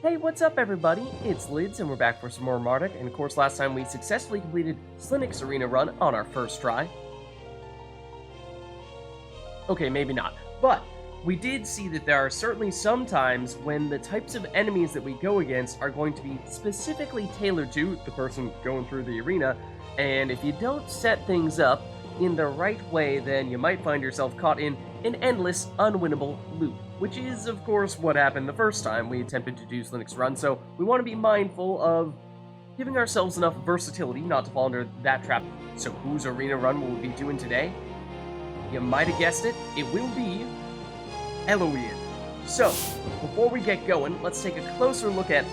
Hey, what's up everybody? It's Lids and we're back for some more Mardek, and of course last time we successfully completed Slinik's arena run on our first try. Okay, maybe not, but we did see that there are certainly some times when the types of enemies that we go against are going to be specifically tailored to the person going through the arena, and if you don't set things up in the right way, then you might find yourself caught in an endless, unwinnable loop, which is, of course, what happened the first time we attempted to do Slinik's run, so we want to be mindful of giving ourselves enough versatility not to fall under that trap. So whose arena run will we be doing today? You might have guessed it, it will be ELWYEN. So, before we get going, let's take a closer look at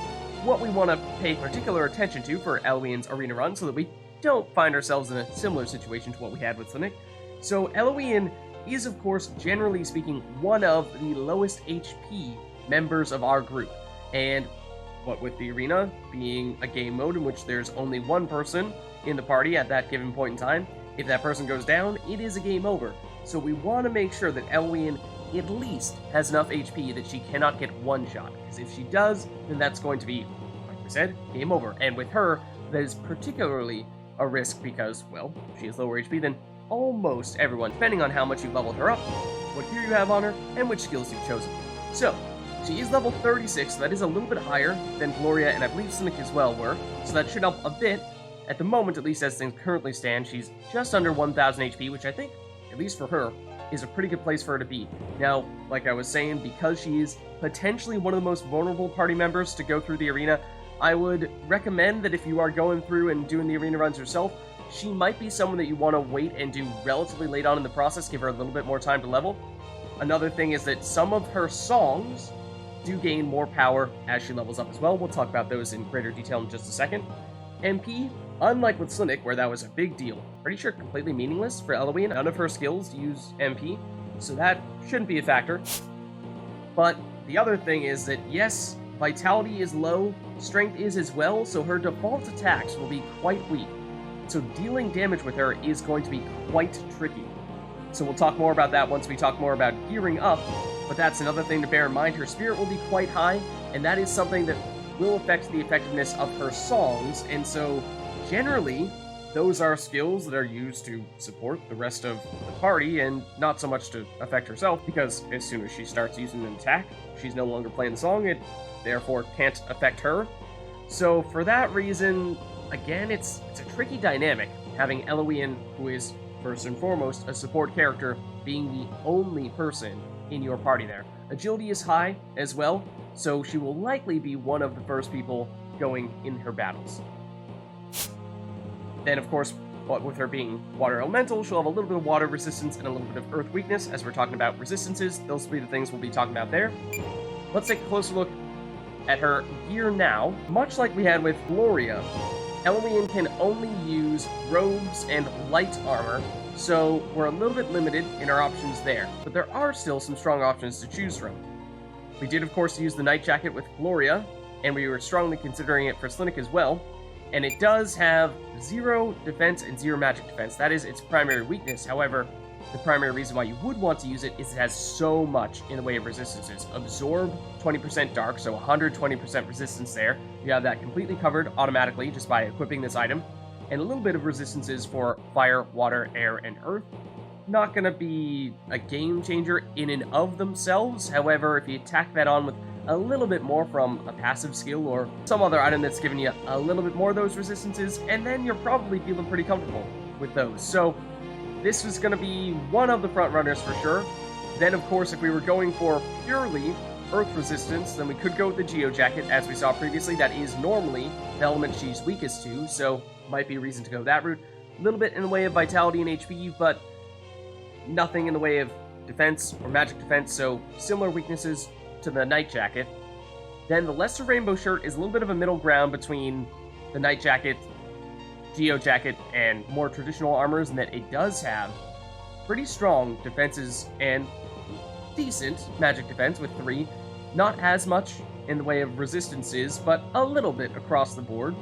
what we want to pay particular attention to for ELWYEN'S arena run so that we don't find ourselves in a similar situation to what we had with Slinik. So, ELWYEN is, of course, generally speaking, one of the lowest HP members of our group. And what with the arena being a game mode in which there's only one person in the party at that given point in time, if that person goes down, it is a game over. So we want to make sure that ELWYEN at least has enough HP that she cannot get one shot, because if she does, then that's going to be, like we said, game over. And with her, that is particularly a risk because, well, she has lower HP than almost everyone, depending on how much you leveled her up, what gear you have on her, and which skills you've chosen. So, she is level 36, so that is a little bit higher than Gloria and I believe Slinik as well were, so that should help a bit. At the moment, at least as things currently stand, she's just under 1,000 HP, which I think, at least for her, is a pretty good place for her to be. Now, like I was saying, because she is potentially one of the most vulnerable party members to go through the arena, I would recommend that if you are going through and doing the arena runs yourself, she might be someone that you want to wait and do relatively late on in the process, give her a little bit more time to level. Another thing is that some of her songs do gain more power as she levels up as well. We'll talk about those in greater detail in just a second. MP, unlike with Slinik, where that was a big deal, pretty sure completely meaningless for ELWYEN. None of her skills use MP, so that shouldn't be a factor. But the other thing is that, yes, vitality is low, strength is as well, so her default attacks will be quite weak. So dealing damage with her is going to be quite tricky. So we'll talk more about that once we talk more about gearing up, but that's another thing to bear in mind. Her spirit will be quite high, and that is something that will affect the effectiveness of her songs, and so generally, those are skills that are used to support the rest of the party and not so much to affect herself, because as soon as she starts using an attack, she's no longer playing the song, it therefore can't affect her. So for that reason, again, it's a tricky dynamic, having ELWYEN, who is first and foremost a support character, being the only person in your party there. Agility is high as well, so she will likely be one of the first people going in her battles. Then, of course, with her being water elemental, she'll have a little bit of water resistance and a little bit of earth weakness. As we're talking about resistances, those will be the things we'll be talking about there. Let's take a closer look at her gear now. Much like we had with Gloria, ELWYEN can only use robes and light armor, so we're a little bit limited in our options there. But there are still some strong options to choose from. We did, of course, use the Night Jacket with Gloria, and we were strongly considering it for Slinik as well. And it does have 0 defense and 0 magic defense. That is its primary weakness. However, the primary reason why you would want to use it is it has so much in the way of resistances. Absorb 20% dark, so 120% resistance there. You have that completely covered automatically just by equipping this item. And a little bit of resistances for fire, water, air, and earth. Not going to be a game changer in and of themselves. However, if you tack that on with a little bit more from a passive skill or some other item that's giving you a little bit more of those resistances, and then you're probably feeling pretty comfortable with those. So this was going to be one of the front runners for sure. Then, of course, if we were going for purely earth resistance, then we could go with the Geo Jacket, as we saw previously. That is normally the element she's weakest to, so might be a reason to go that route. A little bit in the way of vitality and HP, but nothing in the way of defense or magic defense, so similar weaknesses to the Night Jacket. Then the Lesser Rainbow Shirt is a little bit of a middle ground between the Night Jacket, Geo Jacket, and more traditional armors, in that it does have pretty strong defenses and decent magic defense with 3. Not as much in the way of resistances, but a little bit across the board.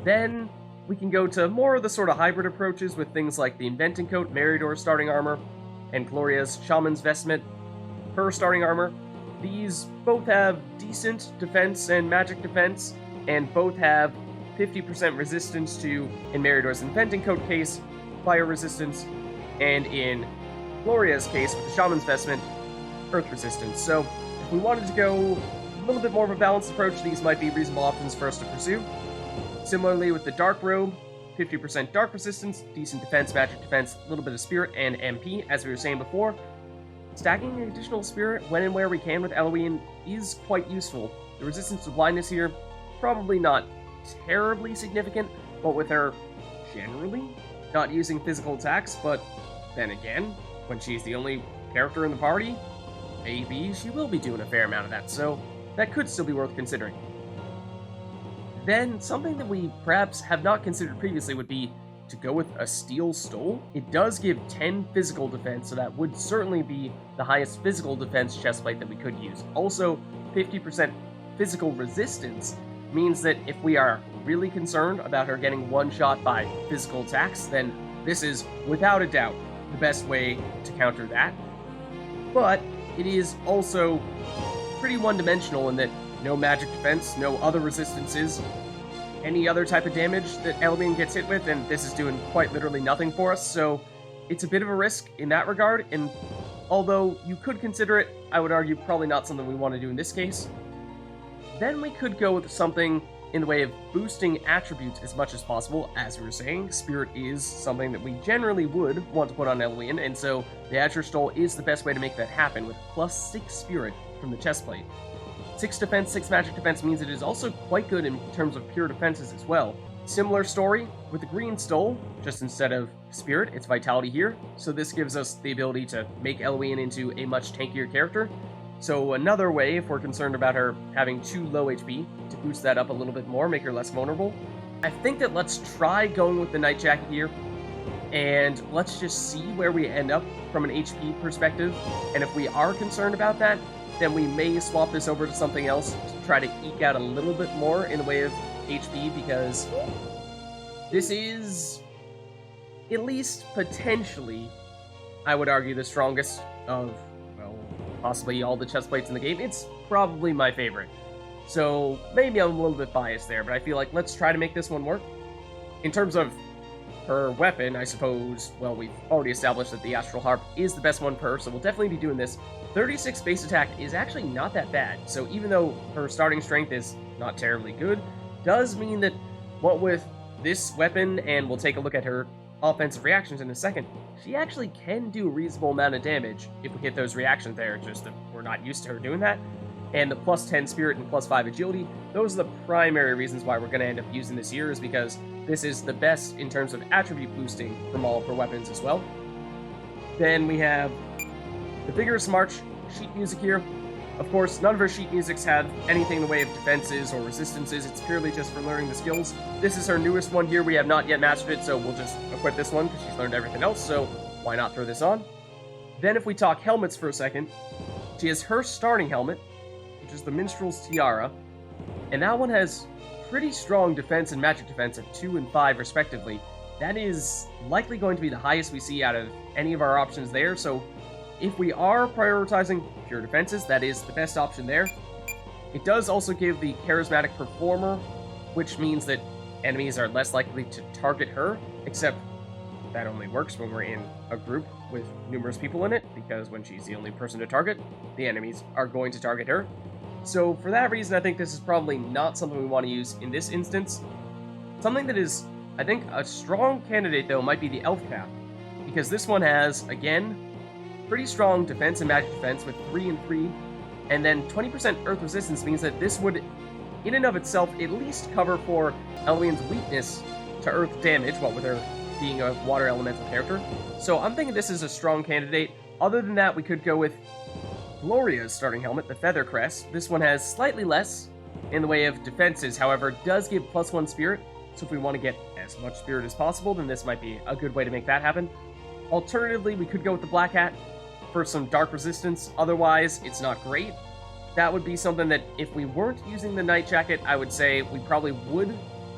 Then we can go to more of the sort of hybrid approaches with things like the Inventing Coat, Meridor's starting armor, and Gloria's Shaman's Vestment, her starting armor. These both have decent defense and magic defense, and both have 50% resistance to, in Meridor's Inventing Code case, fire resistance, and in Gloria's case, with the Shaman's Vestment, earth resistance. So, if we wanted to go a little bit more of a balanced approach, these might be reasonable options for us to pursue. Similarly with the Dark Robe, 50% dark resistance, decent defense, magic defense, a little bit of spirit, and MP, as we were saying before. Stacking an additional spirit when and where we can with ELWYEN is quite useful. The resistance to blindness here, probably not terribly significant, but with her generally not using physical attacks, but then again, when she's the only character in the party, maybe she will be doing a fair amount of that, so that could still be worth considering. Then, something that we perhaps have not considered previously would be to go with a Steel Stole. It does give 10 physical defense, so that would certainly be the highest physical defense chestplate that we could use. Also, 50% physical resistance means that if we are really concerned about her getting one-shot by physical attacks, then this is, without a doubt, the best way to counter that. But it is also pretty one-dimensional in that no magic defense, no other resistances, any other type of damage that ELWYEN gets hit with, and this is doing quite literally nothing for us, so it's a bit of a risk in that regard, and although you could consider it, I would argue probably not something we want to do in this case. Then we could go with something in the way of boosting attributes as much as possible. As we were saying, Spirit is something that we generally would want to put on ELWYEN, and so the Azure Stole is the best way to make that happen, with +6 Spirit from the chestplate. 6 defense, 6 magic defense means it is also quite good in terms of pure defenses as well. Similar story with the Green Stole, just instead of Spirit, it's Vitality here, so this gives us the ability to make ELWYEN into a much tankier character. So another way, if we're concerned about her having too low HP, to boost that up a little bit more, make her less vulnerable, I think that let's try going with the Night Jacket here, and let's just see where we end up from an HP perspective, and if we are concerned about that, then we may swap this over to something else to try to eke out a little bit more in the way of HP, because this is, at least potentially, I would argue, the strongest of, well, possibly all the chest plates in the game. It's probably my favorite. So maybe I'm a little bit biased there, but I feel like let's try to make this one work. In terms of her weapon, I suppose, well, we've already established that the Astral Harp is the best one for her, so we'll definitely be doing this. 36 base attack is actually not that bad, so even though her starting strength is not terribly good, does mean that what with this weapon, and we'll take a look at her offensive reactions in a second, she actually can do a reasonable amount of damage if we hit those reactions there, just that we're not used to her doing that. And the +10 Spirit and +5 Agility, those are the primary reasons why we're going to end up using this here, is because this is the best in terms of attribute boosting from all of her weapons as well. Then we have the Vigorous March sheet music here. Of course, none of her sheet musics have anything in the way of defenses or resistances, it's purely just for learning the skills. This is her newest one here, we have not yet mastered it, so we'll just equip this one because she's learned everything else, so why not throw this on? Then if we talk helmets for a second, she has her starting helmet, which is the Minstrel's Tiara, and that one has pretty strong defense and magic defense at 2 and 5 respectively. That is likely going to be the highest we see out of any of our options there, so if we are prioritizing pure defenses, that is the best option there. It does also give the Charismatic Performer, which means that enemies are less likely to target her, except that only works when we're in a group with numerous people in it, because when she's the only person to target, the enemies are going to target her. So for that reason, I think this is probably not something we want to use in this instance. Something that is, I think, a strong candidate, though, might be the Elf Cap, because this one has, again, pretty strong defense and magic defense with 3 and 3, and then 20% earth resistance means that this would, in and of itself, at least cover for ELWYEN'S weakness to earth damage, what with her being a water elemental character. So I'm thinking this is a strong candidate. Other than that, we could go with Gloria's starting helmet, the Feather Crest. This one has slightly less in the way of defenses, however, does give +1 Spirit, so if we want to get as much Spirit as possible, then this might be a good way to make that happen. Alternatively, we could go with the Black Hat for some dark resistance, otherwise it's not great. That would be something that if we weren't using the Night Jacket, I would say we probably would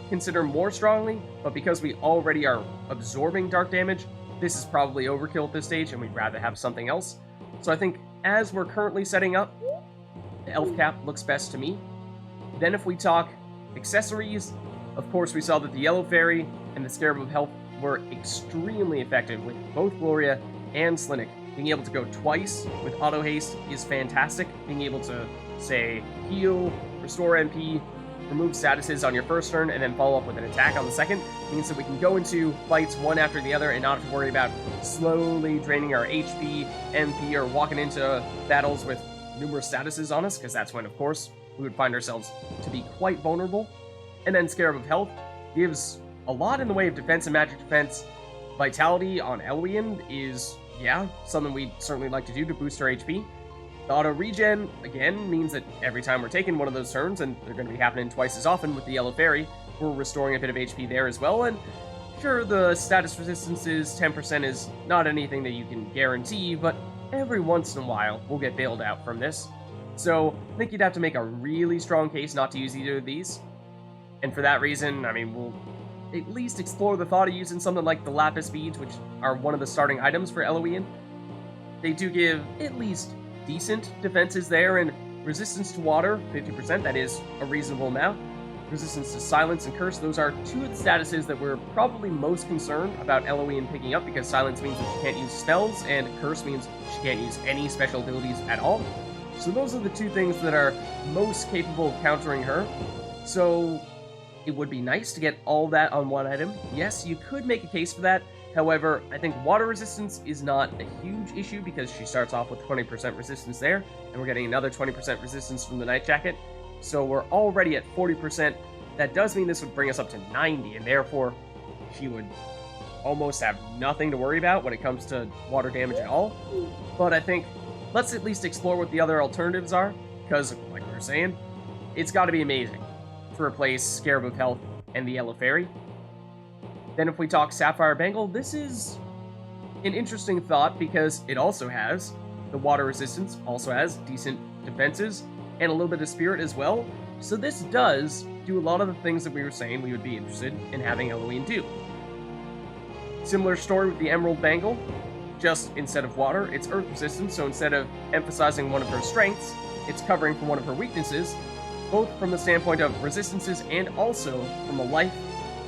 consider more strongly, but because we already are absorbing dark damage, this is probably overkill at this stage and we'd rather have something else. So I think as we're currently setting up, The Elf Cap looks best to me. Then if we talk accessories, of course we saw that the Yellow Fairy and the Scarab of Health were extremely effective with both Gloria and Slinick. Being able to go twice with Auto Haste is fantastic. Being able to, say, heal, restore MP, remove statuses on your first turn, and then follow up with an attack on the second means that we can go into fights one after the other and not have to worry about slowly draining our HP, MP, or walking into battles with numerous statuses on us, because that's when, of course, we would find ourselves to be quite vulnerable. And then Scarab of Health gives a lot in the way of defense and magic defense. Vitality on ELWYEN is, yeah, something we'd certainly like to do to boost our HP. The auto regen, again, means that every time we're taking one of those turns, and they're going to be happening twice as often with the Yellow Fairy, we're restoring a bit of HP there as well. And sure, the status resistances, 10% is not anything that you can guarantee, but every once in a while, we'll get bailed out from this. So I think you'd have to make a really strong case not to use either of these. And for that reason, I mean, we'll at least explore the thought of using something like the Lapis Beads, which are one of the starting items for ELWYEN. They do give at least decent defenses there, and resistance to water, 50%, that is a reasonable amount. Resistance to silence and curse, those are two of the statuses that we're probably most concerned about ELWYEN picking up, because silence means that she can't use spells, and curse means she can't use any special abilities at all. So those are the two things that are most capable of countering her. So it would be nice to get all that on one item. Yes, you could make a case for that. However, I think water resistance is not a huge issue because she starts off with 20% resistance there, and we're getting another 20% resistance from the Night Jacket. So we're already at 40%. That does mean this would bring us up to 90, and therefore she would almost have nothing to worry about when it comes to water damage at all. But I think let's at least explore what the other alternatives are, because, like we were saying, it's got to be amazing to replace Scarab of Health and the Yellow Fairy. Then if we talk Sapphire Bangle, this is an interesting thought because it also has the water resistance, also has decent defenses, and a little bit of spirit as well. So this does do a lot of the things that we were saying we would be interested in having ELWYEN do. Similar story with the Emerald Bangle, just instead of water, it's earth resistance, so instead of emphasizing one of her strengths, it's covering for one of her weaknesses, both from the standpoint of resistances and also from a life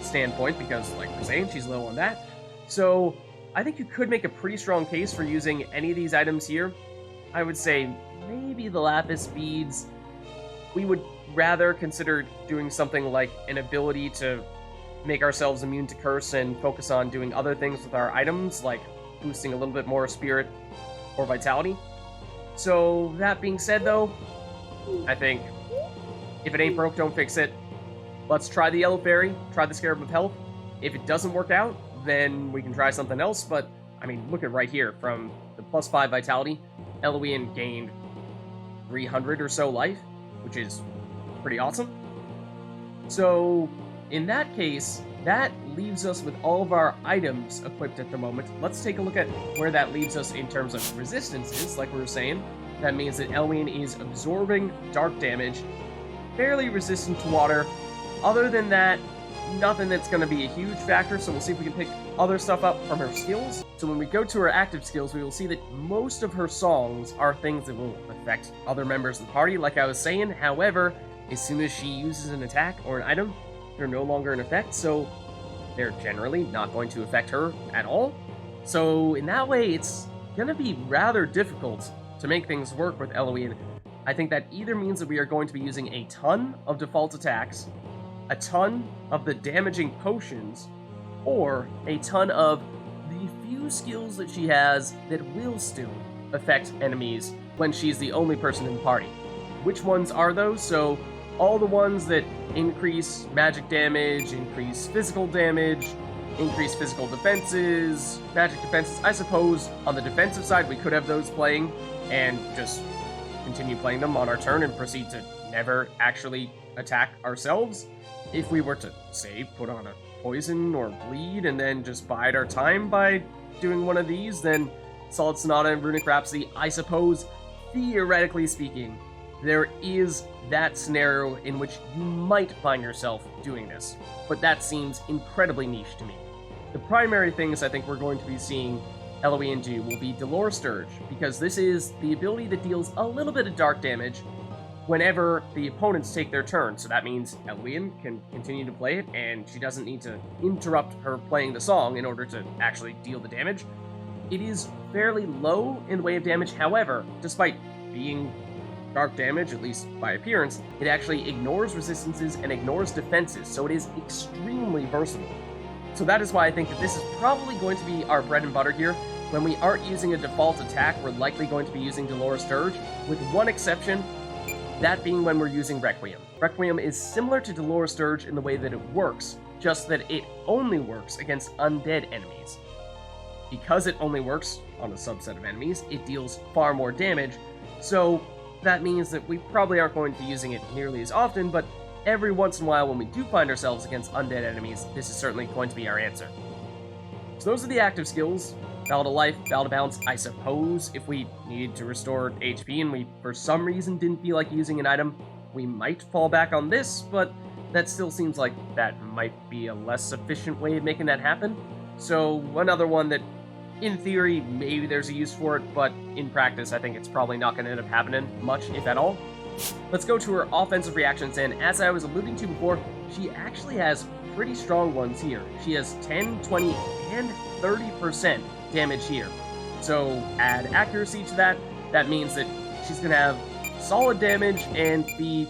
standpoint, because, like we're saying, she's low on that. So I think you could make a pretty strong case for using any of these items here. I would say maybe the Lapis Beads. We would rather consider doing something like an ability to make ourselves immune to curse and focus on doing other things with our items, like boosting a little bit more spirit or vitality. So that being said, though, I think if it ain't broke, don't fix it. Let's try the Yellow Fairy, try the Scarab of Health. If it doesn't work out, then we can try something else. But, I mean, look at right here. From the +5 Vitality, ELWYEN gained 300 or so life, which is pretty awesome. So, in that case, that leaves us with all of our items equipped at the moment. Let's take a look at where that leaves us in terms of resistances, like we were saying. That means that ELWYEN is absorbing dark damage, fairly resistant to water. Other than that, nothing that's going to be a huge factor, so we'll see if we can pick other stuff up from her skills. So when we go to her active skills, we will see that most of her songs are things that will affect other members of the party, like I was saying. However, as soon as she uses an attack or an item, they're no longer in effect, so they're generally not going to affect her at all. So in that way, it's going to be rather difficult to make things work with ELWYEN. I think that either means that we are going to be using a ton of default attacks, a ton of the damaging potions, or a ton of the few skills that she has that will still affect enemies when she's the only person in the party. Which ones are those? So, all the ones that increase magic damage, increase physical damage, increase physical defenses, magic defenses. I suppose on the defensive side we could have those playing and just continue playing them on our turn and proceed to never actually attack ourselves. If we were to, say, put on a poison or bleed and then just bide our time by doing one of these, then Solid Sonata and Runic Rhapsody, I suppose, theoretically speaking, there is that scenario in which you might find yourself doing this, but that seems incredibly niche to me. The primary things I think we're going to be seeing ELWYEN do will be Dolor Sturge, because this is the ability that deals a little bit of dark damage, whenever the opponents take their turn. So that means ELWYEN can continue to play it, and she doesn't need to interrupt her playing the song in order to actually deal the damage. It is fairly low in the way of damage, however, despite being dark damage, at least by appearance, it actually ignores resistances and ignores defenses, so it is extremely versatile. So that is why I think that this is probably going to be our bread and butter here. When we aren't using a default attack, we're likely going to be using Dolores Dirge, with one exception, that being when we're using Requiem. Requiem is similar to Dolores Dirge in the way that it works, just that it only works against undead enemies. Because it only works on a subset of enemies, it deals far more damage, so that means that we probably aren't going to be using it nearly as often, but every once in a while when we do find ourselves against undead enemies, this is certainly going to be our answer. So those are the active skills. Battle to Life, Battle to Balance. I suppose if we needed to restore HP and we for some reason didn't feel like using an item, we might fall back on this, but that still seems like that might be a less efficient way of making that happen. So another one that in theory, maybe there's a use for it, but in practice, I think it's probably not going to end up happening much, if at all. Let's go to her offensive reactions, and as I was alluding to before, she actually has pretty strong ones here. She has 10, 20, and 30% damage here. So add accuracy to that, that means that she's going to have solid damage and be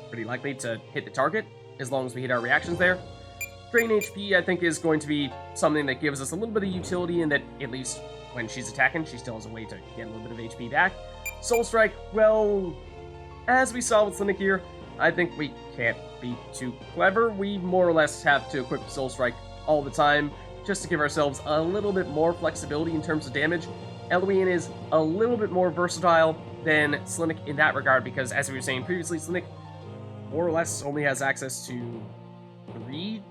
pretty likely to hit the target, as long as we hit our reactions there. Drain HP, I think, is going to be something that gives us a little bit of utility in that, at least when she's attacking, she still has a way to get a little bit of HP back. Soul Strike, well, as we saw with Slinic here, I think we can't be too clever. We more or less have to equip Soul Strike all the time, just to give ourselves a little bit more flexibility in terms of damage. ELWYEN is a little bit more versatile than Slinic in that regard, because as we were saying previously, Slinic more or less only has access to 3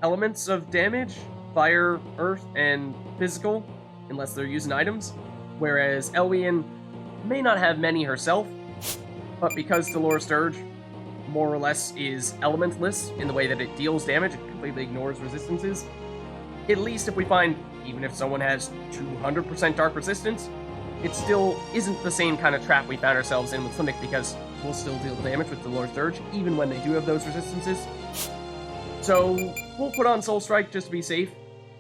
elements of damage: fire, earth, and physical, unless they're using items, whereas ELWYEN may not have many herself, but because Dolores Dirge more or less is elementless in the way that it deals damage, it completely ignores resistances, at least if we find, even if someone has 200% dark resistance, it still isn't the same kind of trap we found ourselves in with Slinic, because we'll still deal damage with Dolores Dirge, even when they do have those resistances. So we'll put on Soul Strike just to be safe,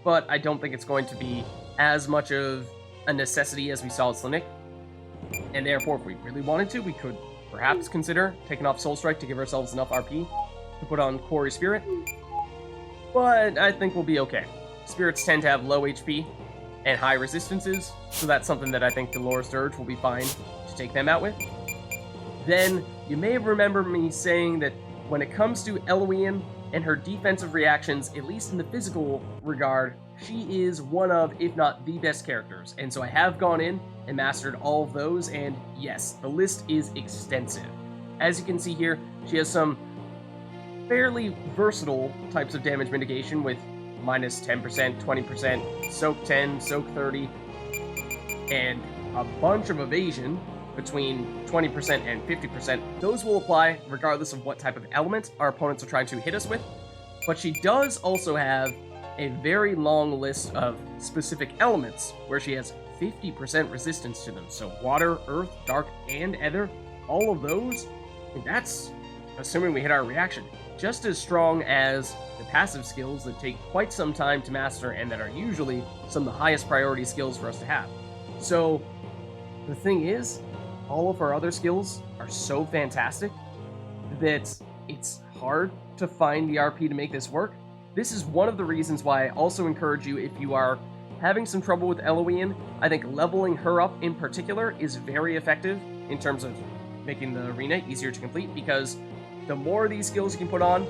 but I don't think it's going to be as much of a necessity as we saw with Slinic. And therefore, if we really wanted to, we could perhaps consider taking off Soul Strike to give ourselves enough RP to put on Quarry Spirit. But I think we'll be okay. Spirits tend to have low HP and high resistances, so that's something that I think Dolores Dirge will be fine to take them out with. Then, you may have remembered me saying that when it comes to ELWYEN and her defensive reactions, at least in the physical regard, she is one of, if not the best characters. And so I have gone in and mastered all of those, and yes, the list is extensive. As you can see here, she has some fairly versatile types of damage mitigation with minus 10%, 20%, soak 10, soak 30, and a bunch of evasion between 20% and 50%. Those will apply regardless of what type of element our opponents are trying to hit us with. But she does also have a very long list of specific elements where she has 50% resistance to them. So water, earth, dark, and ether, all of those, and that's assuming we hit our reaction. Just as strong as the passive skills that take quite some time to master and that are usually some of the highest priority skills for us to have. So the thing is, all of our other skills are so fantastic that it's hard to find the RP to make this work. This is one of the reasons why I also encourage you, if you are having some trouble with ELWYEN, I think leveling her up in particular is very effective in terms of making the arena easier to complete, because the more of these skills you can put on,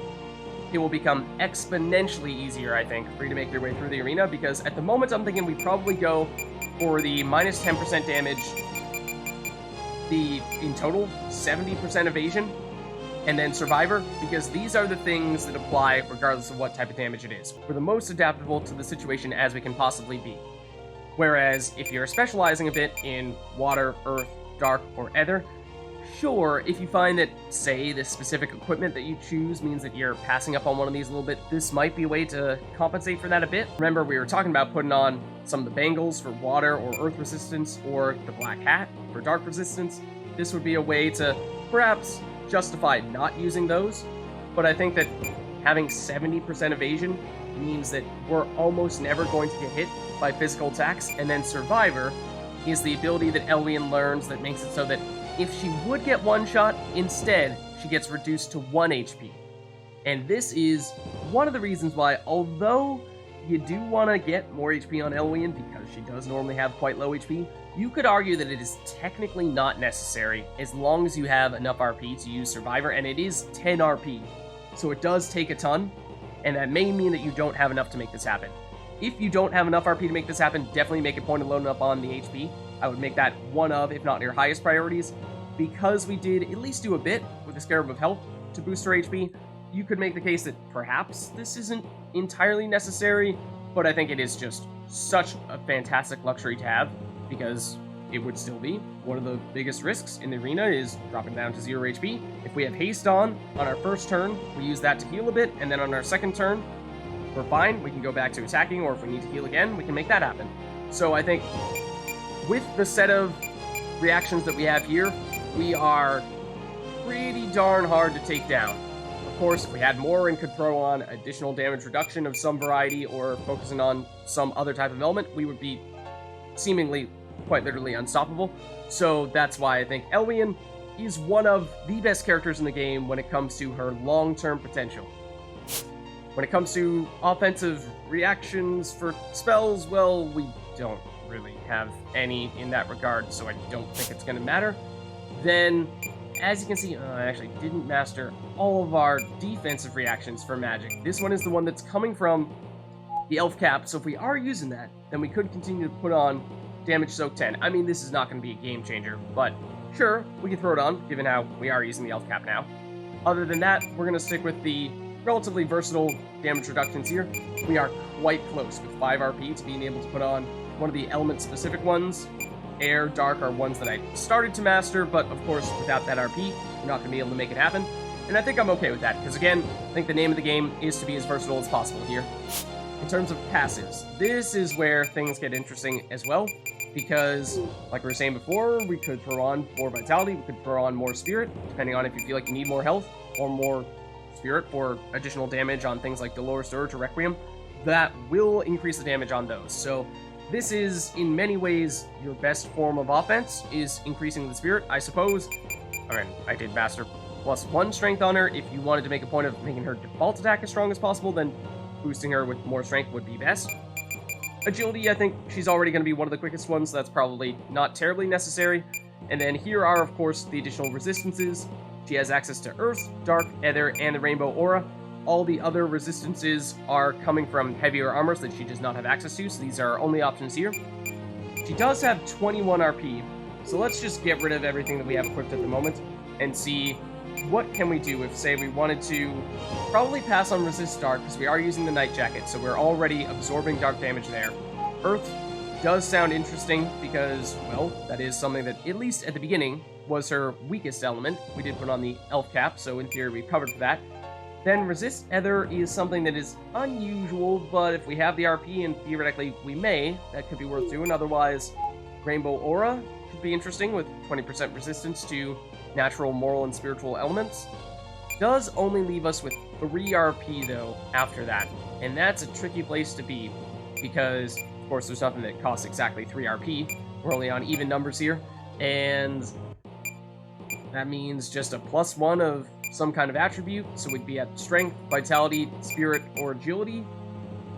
it will become exponentially easier, I think, for you to make your way through the arena, because at the moment I'm thinking we probably go for the minus 10% damage, the, in total, 70% evasion, and then Survivor, because these are the things that apply regardless of what type of damage it is. We're the most adaptable to the situation as we can possibly be. Whereas, if you're specializing a bit in water, earth, dark, or ether, sure, if you find that, say, the specific equipment that you choose means that you're passing up on one of these a little bit, this might be a way to compensate for that a bit. Remember, we were talking about putting on some of the bangles for water or earth resistance, or the black hat for dark resistance. This would be a way to perhaps justify not using those, but I think that having 70% evasion means that we're almost never going to get hit by physical attacks, and then Survivor is the ability that ELWYEN learns that makes it so that if she would get one shot, instead, she gets reduced to 1 HP. And this is one of the reasons why, although you do want to get more HP on ELWYEN because she does normally have quite low HP, you could argue that it is technically not necessary as long as you have enough RP to use Survivor, and it is 10 RP. So it does take a ton, and that may mean that you don't have enough to make this happen. If you don't have enough RP to make this happen, definitely make a point of loading up on the HP. I would make that one of, if not your highest priorities. Because we did at least do a bit with the Scarab of Health to boost her HP, you could make the case that perhaps this isn't entirely necessary, but I think it is just such a fantastic luxury to have, because it would still be one of the biggest risks in the arena is dropping down to 0 HP. If we have haste on our first turn, we use that to heal a bit, and then on our second turn, we're fine. We can go back to attacking, or if we need to heal again, we can make that happen. So I think with the set of reactions that we have here, we are pretty darn hard to take down. Of course, if we had more and could throw on additional damage reduction of some variety, or focusing on some other type of element, we would be seemingly quite literally unstoppable. So that's why I think ELWYEN is one of the best characters in the game when it comes to her long-term potential. When it comes to offensive reactions for spells, well, we don't really have any in that regard, so I don't think it's going to matter. Then, as you can see, I actually didn't master all of our defensive reactions for magic. This one is the one that's coming from the Elf Cap, so if we are using that, then we could continue to put on Damage Soak 10. I mean, this is not going to be a game changer, but sure, we can throw it on, given how we are using the Elf Cap now. Other than that, we're going to stick with the relatively versatile damage reductions here. We are quite close with 5 RP to being able to put on one of the element-specific ones. Air, Dark are ones that I started to master, but of course, without that RP, you're not going to be able to make it happen. And I think I'm okay with that, because again, I think the name of the game is to be as versatile as possible here. In terms of passives, this is where things get interesting as well, because, like we were saying before, we could throw on more Vitality, we could throw on more Spirit, depending on if you feel like you need more health, or more Spirit for additional damage on things like Dolores Surge or Requiem. That will increase the damage on those. So this is, in many ways, your best form of offense, is increasing the Spirit, I suppose. I mean, I did master +1 strength on her. If you wanted to make a point of making her default attack as strong as possible, then boosting her with more strength would be best. Agility, I think she's already going to be one of the quickest ones, so that's probably not terribly necessary. And then here are, of course, the additional resistances. She has access to Earth, Dark, Ether, and the Rainbow Aura. All the other resistances are coming from heavier armors that she does not have access to, so these are our only options here. She does have 21 RP, so let's just get rid of everything that we have equipped at the moment and see what can we do if, say, we wanted to probably pass on Resist Dark, because we are using the Night Jacket, so we're already absorbing dark damage there. Earth does sound interesting because, well, that is something that, at least at the beginning, was her weakest element. We did put on the Elf Cap, so in theory we've covered for that. Then Resist Ether is something that is unusual, but if we have the RP, and theoretically we may, that could be worth doing. Otherwise, Rainbow Aura could be interesting with 20% resistance to natural, moral, and spiritual elements. Does only leave us with 3 RP, though, after that. And that's a tricky place to be, because, of course, there's nothing that costs exactly 3 RP. We're only on even numbers here, and that means just a +1 of some kind of attribute, so we'd be at Strength, Vitality, Spirit, or Agility.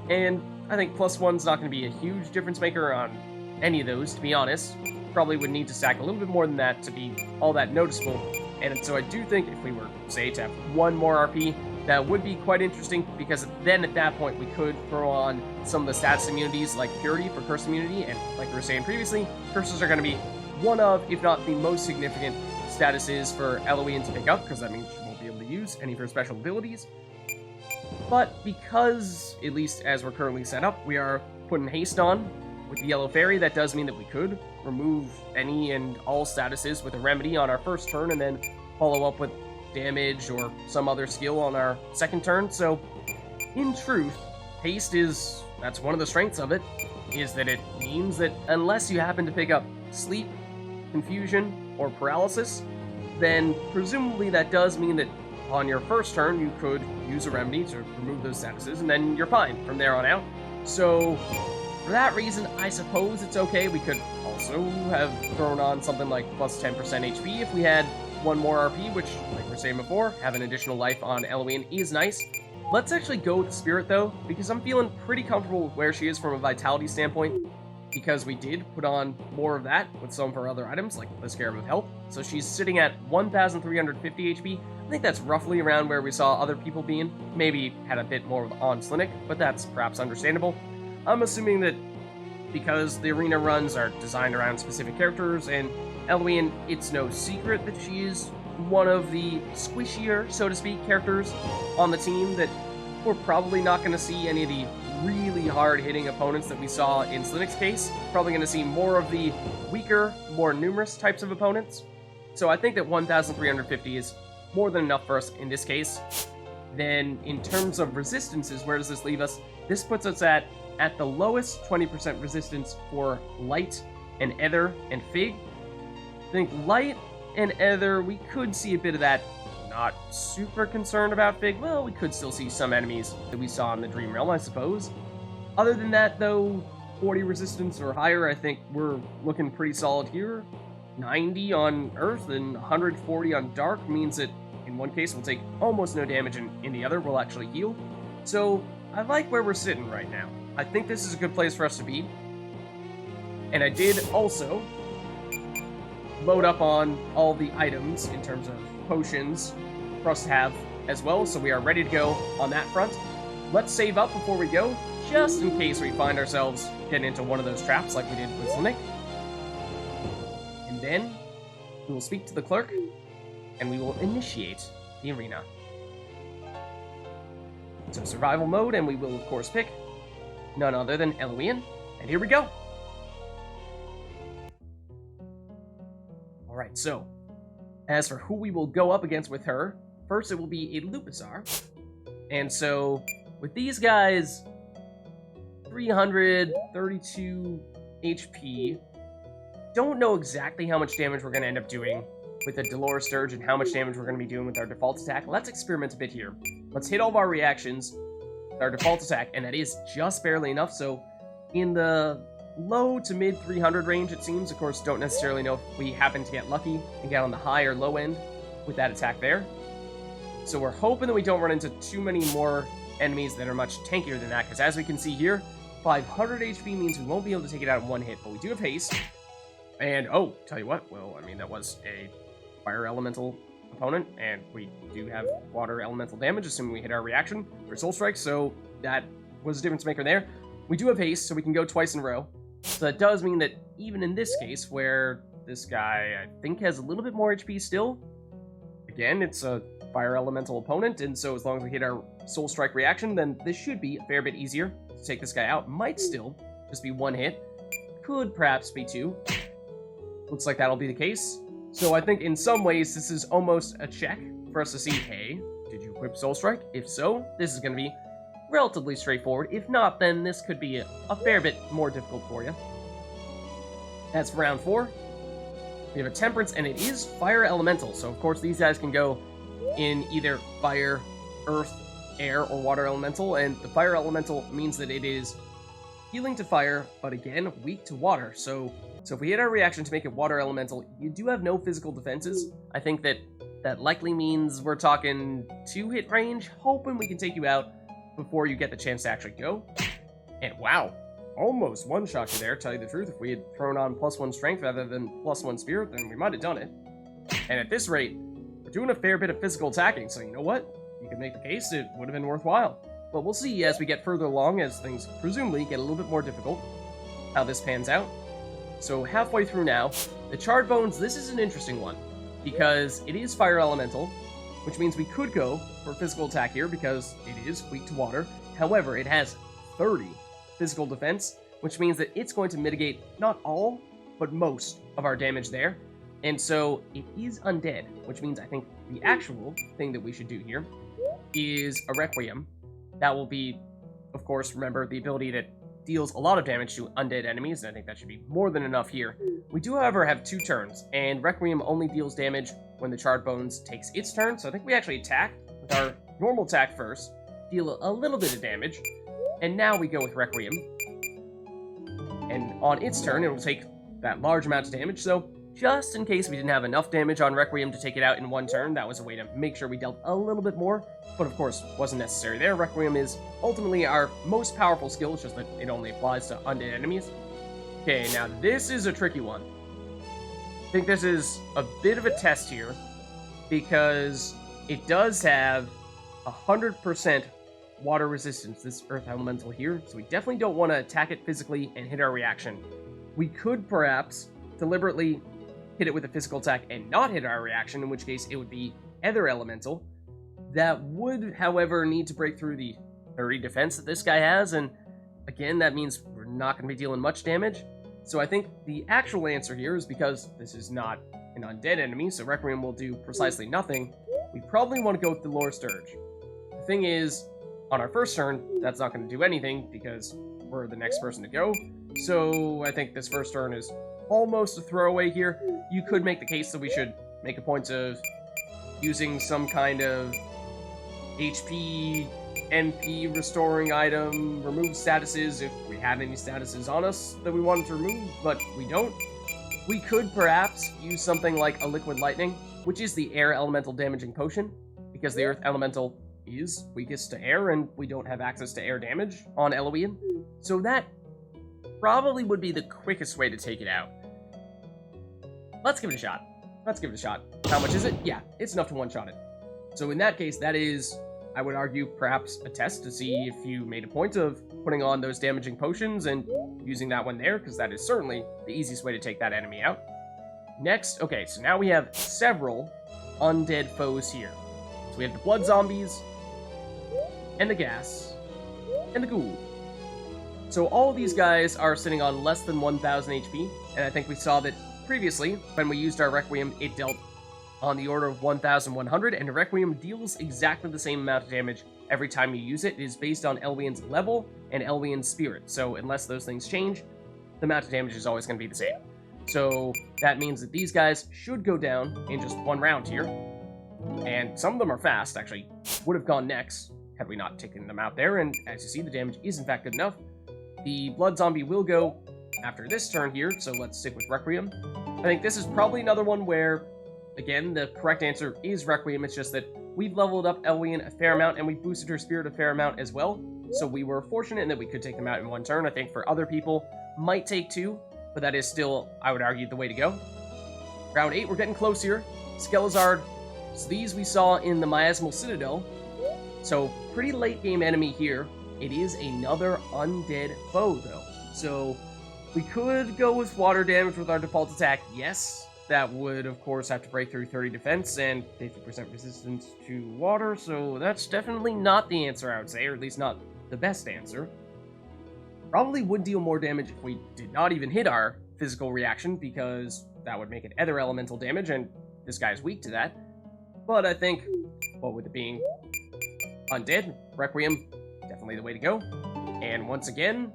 And I think +1's not going to be a huge difference maker on any of those, to be honest. Probably would need to stack a little bit more than that to be all that noticeable. And so I do think if we were, say, to have 1 more RP, that would be quite interesting, because then at that point we could throw on some of the status immunities like Purity for Curse Immunity, and like we were saying previously, Curses are going to be one of, if not the most significant statuses for ELWYEN to pick up, because that means she won't be able to use any of her special abilities. But because, at least as we're currently set up, we are putting haste on with the Yellow Fairy, that does mean that we could remove any and all statuses with a remedy on our first turn, and then follow up with damage or some other skill on our second turn. So, in truth, haste is, that's one of the strengths of it, is that it means that unless you happen to pick up sleep, confusion, or paralysis, then presumably that does mean that on your first turn you could use a remedy to remove those statuses, and then you're fine from there on out. So for that reason, I suppose it's okay. We could also have thrown on something like plus 10% HP if we had one more RP, which, like we were saying before, having additional life on ELWYEN is nice. Let's actually go with Spirit, though, because I'm feeling pretty comfortable with where she is from a vitality standpoint, because we did put on more of that with some of her other items, like the Scarab of Health. So she's sitting at 1,350 HP. I think that's roughly around where we saw other people being. Maybe had a bit more on Slinic, but that's perhaps understandable. I'm assuming that because the arena runs are designed around specific characters, and ELWYEN, it's no secret that she is one of the squishier, so to speak, characters on the team, that we're probably not going to see any of the really hard-hitting opponents that we saw in Slinic's case. Probably going to see more of the weaker, more numerous types of opponents. So I think that 1,350 is more than enough for us in this case. Then, in terms of resistances, where does this leave us? This puts us at the lowest 20% resistance for Light and Ether and Fig. I think Light and Ether, we could see a bit of that. Not super concerned about Fig. Well, we could still see some enemies that we saw in the Dream Realm, I suppose. Other than that, though, 40 resistance or higher, I think we're looking pretty solid here. 90 on Earth and 140 on Dark means that in one case we'll take almost no damage, and in the other we'll actually heal. So I like where we're sitting right now. I think this is a good place for us to be. And I did also load up on all the items in terms of potions for us to have as well, so we are ready to go on that front. Let's save up before we go, just in case we find ourselves getting into one of those traps like we did with Slinic. And then we will speak to the clerk, and we will initiate the arena. So survival mode, and we will of course pick none other than ELWYEN, and here we go! Alright, so as for who we will go up against with her, first it will be a Lupusar. And so, with these guys, 332 HP. Don't know exactly how much damage we're going to end up doing with the Dolores Sturge and how much damage we're going to be doing with our default attack. Let's experiment a bit here. Let's hit all of our reactions with our default attack, and that is just barely enough. So, in the low to mid 300 range, it seems. Of course, don't necessarily know if we happen to get lucky and get on the high or low end with that attack there. So we're hoping that we don't run into too many more enemies that are much tankier than that, because as we can see here, 500 HP means we won't be able to take it out in one hit, but we do have haste. And, oh, tell you what, well, I mean, that was a fire elemental opponent, and we do have water elemental damage, assuming we hit our reaction for Soul Strike, so that was a difference maker there. We do have haste, so we can go twice in a row. So that does mean that even in this case, where this guy, I think, has a little bit more HP still, again, it's a fire elemental opponent, and so as long as we hit our Soul Strike reaction, then this should be a fair bit easier to take this guy out. Might still just be one hit. Could perhaps be two. Looks like that'll be the case. So I think in some ways, this is almost a check for us to see, hey, did you equip Soul Strike? If so, this is going to be relatively straightforward. If not, then this could be a fair bit more difficult for you. That's for round 4. We have a Temperance, and it is Fire Elemental. So, of course, these guys can go in either Fire, Earth, Air, or Water Elemental. And the Fire Elemental means that it is healing to Fire, but again, weak to Water. So if we hit our reaction to make it Water Elemental, you do have no physical defenses. I think that likely means we're talking 2-hit range, hoping we can take you out before you get the chance to actually go. And wow, almost one-shot you there, tell you the truth. If we had thrown on +1 strength rather than +1 spirit, then we might have done it. And at this rate, we're doing a fair bit of physical attacking, so you know what? You can make the case it would have been worthwhile. But we'll see as we get further along, as things presumably get a little bit more difficult, how this pans out. So halfway through now, the Charred Bones, this is an interesting one, because it is Fire Elemental, which means we could go for physical attack here because it is weak to water. However, it has 30 physical defense, which means that it's going to mitigate not all, but most of our damage there. And so it is undead, which means I think the actual thing that we should do here is a Requiem. That will be, of course, remember, the ability that deals a lot of damage to undead enemies, and I think that should be more than enough here. We do, however, have 2 turns, and Requiem only deals damage when the Charred Bones takes its turn. So I think we actually attack with our normal attack first, deal a little bit of damage, and now we go with Requiem. And on its turn, it will take that large amount of damage, so just in case we didn't have enough damage on Requiem to take it out in one turn, that was a way to make sure we dealt a little bit more, but of course, wasn't necessary there. Requiem is ultimately our most powerful skill, it's just that it only applies to undead enemies. Okay, now this is a tricky one. I think this is a bit of a test here, because it does have 100% water resistance, this Earth Elemental here, so we definitely don't want to attack it physically and hit our reaction. We could perhaps deliberately hit it with a physical attack and not hit our reaction, in which case it would be Ether Elemental. That would, however, need to break through the 30 defense that this guy has, and again, that means we're not going to be dealing much damage. So I think the actual answer here is, because this is not an undead enemy, so Requiem will do precisely nothing, we probably want to go with the Lore Sturge. The thing is, on our first turn, that's not going to do anything, because we're the next person to go, so I think this first turn is almost a throwaway here. You could make the case that we should make a point of using some kind of HP, NP restoring item, remove statuses if we have any statuses on us that we wanted to remove, but we don't. We could perhaps use something like a Liquid Lightning, which is the air elemental damaging potion, because the earth elemental is weakest to air, and we don't have access to air damage on ELWYEN, so that probably would be the quickest way to take it out. Let's give it a shot. Let's give it a shot. How much is it? Yeah, it's enough to one-shot it. So in that case, that is, I would argue, perhaps a test to see if you made a point of putting on those damaging potions and using that one there, because that is certainly the easiest way to take that enemy out. Next, okay, so now we have several undead foes here. So we have the blood zombies, and the gas, and the ghoul. So all of these guys are sitting on less than 1,000 HP, and I think we saw that previously, when we used our Requiem, it dealt on the order of 1,100, and Requiem deals exactly the same amount of damage every time you use it. It is based on ELWYEN'S level and ELWYEN'S spirit, so unless those things change, the amount of damage is always going to be the same. So that means that these guys should go down in just one round here, and some of them are fast, actually would have gone next had we not taken them out there, and as you see, the damage is in fact good enough. The blood zombie will go after this turn here, so let's stick with Requiem. I think this is probably another one where, again, the correct answer is Requiem. It's just that we've leveled up ELWYEN a fair amount, and we boosted her spirit a fair amount as well, so we were fortunate in that we could take them out in one turn. I think for other people, might take two, but that is still, I would argue, the way to go. Round 8, we're getting close here. Skelezard. So these we saw in the Miasmal Citadel, so pretty late game enemy here. It is another undead foe, though. So we could go with water damage with our default attack, yes. That would, of course, have to break through 30 defense and 50% resistance to water, so that's definitely not the answer, I would say, or at least not the best answer. Probably would deal more damage if we did not even hit our physical reaction, because that would make it Ether Elemental damage, and this guy's weak to that. But I think, well, with it being undead, Requiem, definitely the way to go. And once again,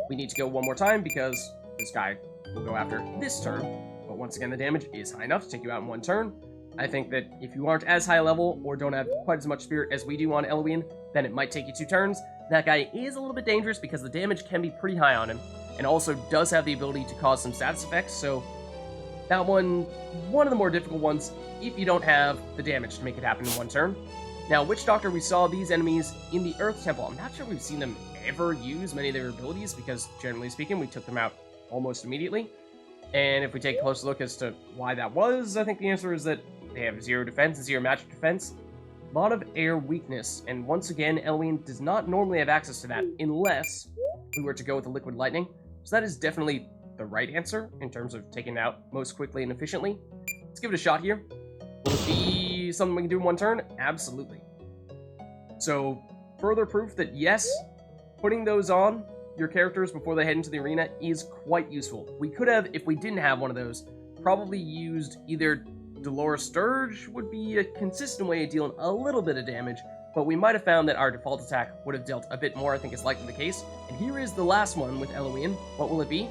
we need to go one more time, because this guy will go after this turn. But once again, the damage is high enough to take you out in one turn. I think that if you aren't as high level, or don't have quite as much spirit as we do on ELWYEN, then it might take you 2 turns. That guy is a little bit dangerous, because the damage can be pretty high on him, and also does have the ability to cause some status effects, so that one of the more difficult ones if you don't have the damage to make it happen in one turn. Now, Witch Doctor, we saw these enemies in the Earth Temple. I'm not sure we've seen them ever use many of their abilities, because generally speaking, we took them out almost immediately. And if we take a closer look as to why that was, I think the answer is that they have 0 defense and 0 magic defense. A lot of air weakness, and once again, ELWYEN does not normally have access to that unless we were to go with the Liquid Lightning. So that is definitely the right answer in terms of taking it out most quickly and efficiently. Let's give it a shot here. Will it be something we can do in one turn? Absolutely. So, further proof that yes, putting those on your characters before they head into the arena is quite useful. We could have, if we didn't have one of those, probably used either Dolores Sturge would be a consistent way of dealing a little bit of damage, but we might have found that our default attack would have dealt a bit more. I think it's likely the case. And here is the last one with ELWYEN. What will it be?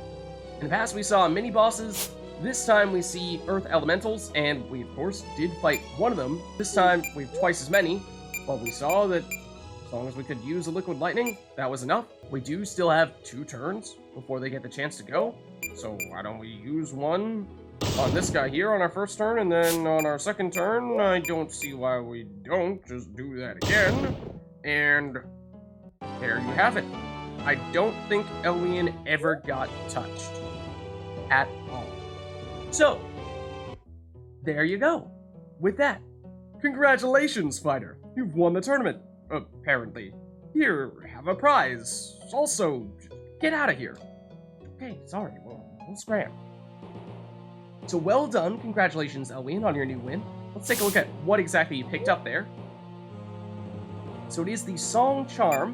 In the past, we saw mini-bosses This time we see Earth Elementals, and we of course did fight one of them. This time we have twice as many, but we saw that as long as we could use a Liquid Lightning, that was enough. We do still have 2 turns before they get the chance to go, so why don't we use one on this guy here on our first turn, and then on our second turn, I don't see why we don't just do that again. And there you have it. I don't think ELWYEN ever got touched at all. So, there you go. With that, congratulations, fighter. You've won the tournament, apparently. Here, have a prize. Also, get out of here. Okay, sorry, we'll scram. So well done, congratulations, ELWYEN, on your new win. Let's take a look at what exactly you picked up there. So it is the Song Charm,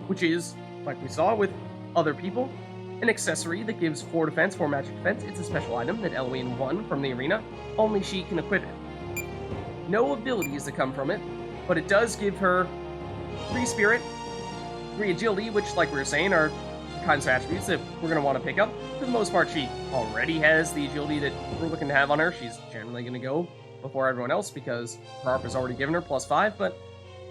which is, like we saw with other people, an accessory that gives 4 defense, 4 magic defense. It's a special item that ELWYEN won from the arena. Only she can equip it. No abilities that come from it, but it does give her 3 spirit, 3 agility, which, like we were saying, are kinds of attributes that we're going to want to pick up. For the most part, she already has the agility that we're looking to have on her. She's generally going to go before everyone else because her harp has already given her +5, but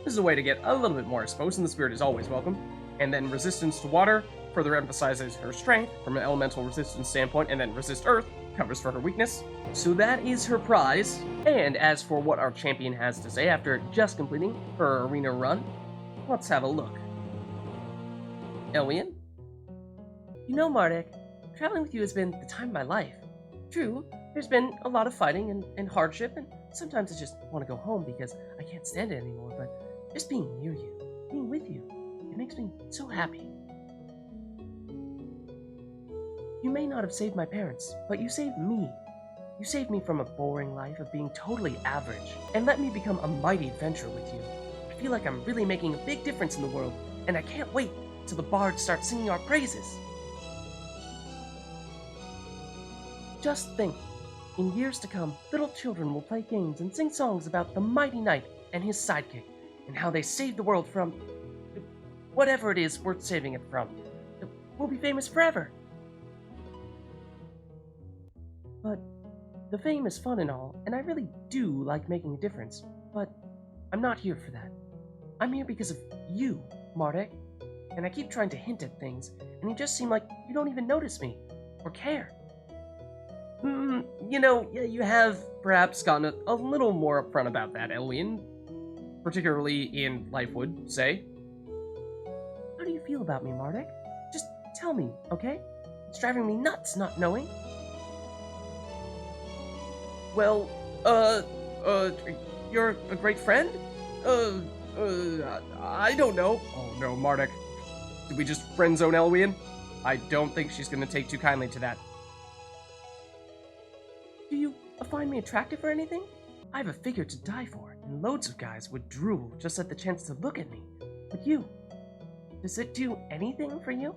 this is a way to get a little bit more, I suppose, and the spirit is always welcome. And then resistance to water further emphasizes her strength from an elemental resistance standpoint, and then resist earth covers for her weakness. So that is her prize. And as for what our champion has to say after just completing her arena run, let's have a look. ELWYEN? You know, Mardek, traveling with you has been the time of my life. True, there's been a lot of fighting and hardship, and sometimes I just want to go home because I can't stand it anymore, but just being near you, being with you, it makes me so happy. You may not have saved my parents, but you saved me. You saved me from a boring life of being totally average, and let me become a mighty adventurer with you. I feel like I'm really making a big difference in the world, and I can't wait till the bards start singing our praises. Just think, in years to come, little children will play games and sing songs about the mighty knight and his sidekick, and how they saved the world from whatever it is worth saving it from. We'll be famous forever. But the fame is fun and all, and I really do like making a difference, but I'm not here for that. I'm here because of you, Mardek, and I keep trying to hint at things, and you just seem like you don't even notice me, or care. You know, you have perhaps gotten a little more upfront about that, ELWYEN, particularly in Lifewood, say. How do you feel about me, Mardek? Just tell me, okay? It's driving me nuts not knowing. Well, you're a great friend? I don't know. Oh no, Mardek. Did we just friend zone ELWYEN? I don't think she's gonna take too kindly to that. Do you find me attractive or anything? I have a figure to die for, and loads of guys would drool just at the chance to look at me. But you, does it do anything for you?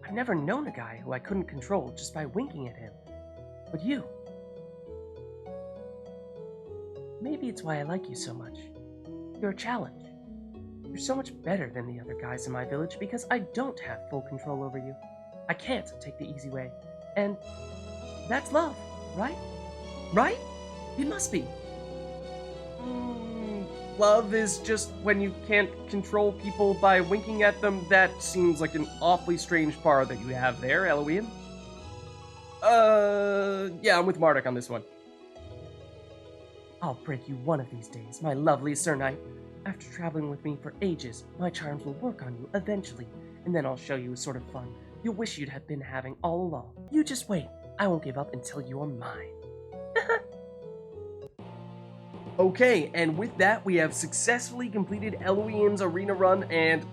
I've never known a guy who I couldn't control just by winking at him. But you. Maybe it's why I like you so much. You're a challenge. You're so much better than the other guys in my village because I don't have full control over you. I can't take the easy way. And that's love, right? Right? It must be. Love is just when you can't control people by winking at them. That seems like an awfully strange bar that you have there, ELWYEN. Yeah, I'm with Mardek on this one. I'll break you one of these days, my lovely Sir Knight. After traveling with me for ages, my charms will work on you eventually, and then I'll show you a sort of fun you'll wish you'd have been having all along. You just wait. I won't give up until you're mine. Okay, and with that, we have successfully completed ELWYEN'S arena run, and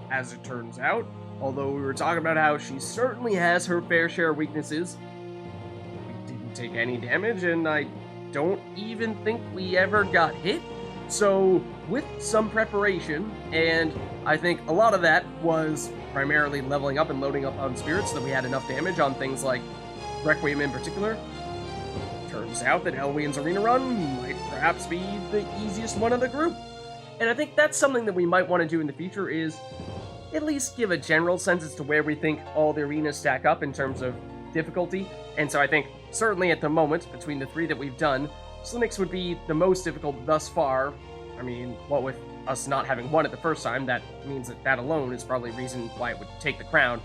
as it turns out, although we were talking about how she certainly has her fair share of weaknesses, we didn't take any damage, and I don't even think we ever got hit. So, with some preparation, and I think a lot of that was primarily leveling up and loading up on spirits so that we had enough damage on things like Requiem in particular, turns out that ELWYEN'S arena run might perhaps be the easiest one of the group. And I think that's something that we might want to do in the future, is at least give a general sense as to where we think all the arenas stack up in terms of difficulty. And so I think certainly at the moment, between the 3 that we've done, Slinix would be the most difficult thus far. I mean, what with us not having won it the first time, that means that alone is probably a reason why it would take the crown.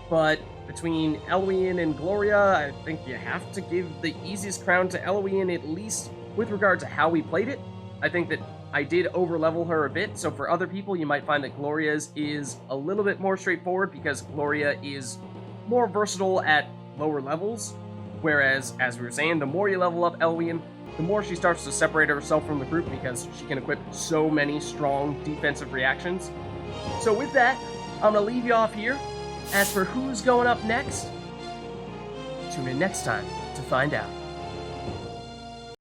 But between ELWYEN and Gloria, I think you have to give the easiest crown to ELWYEN, at least with regard to how we played it. I think that I did over-level her a bit, so for other people, you might find that Gloria's is a little bit more straightforward because Gloria is more versatile at lower levels, whereas, as we were saying, the more you level up ELWYEN, the more she starts to separate herself from the group because she can equip so many strong defensive reactions. So with that, I'm going to leave you off here. As for who's going up next, tune in next time to find out.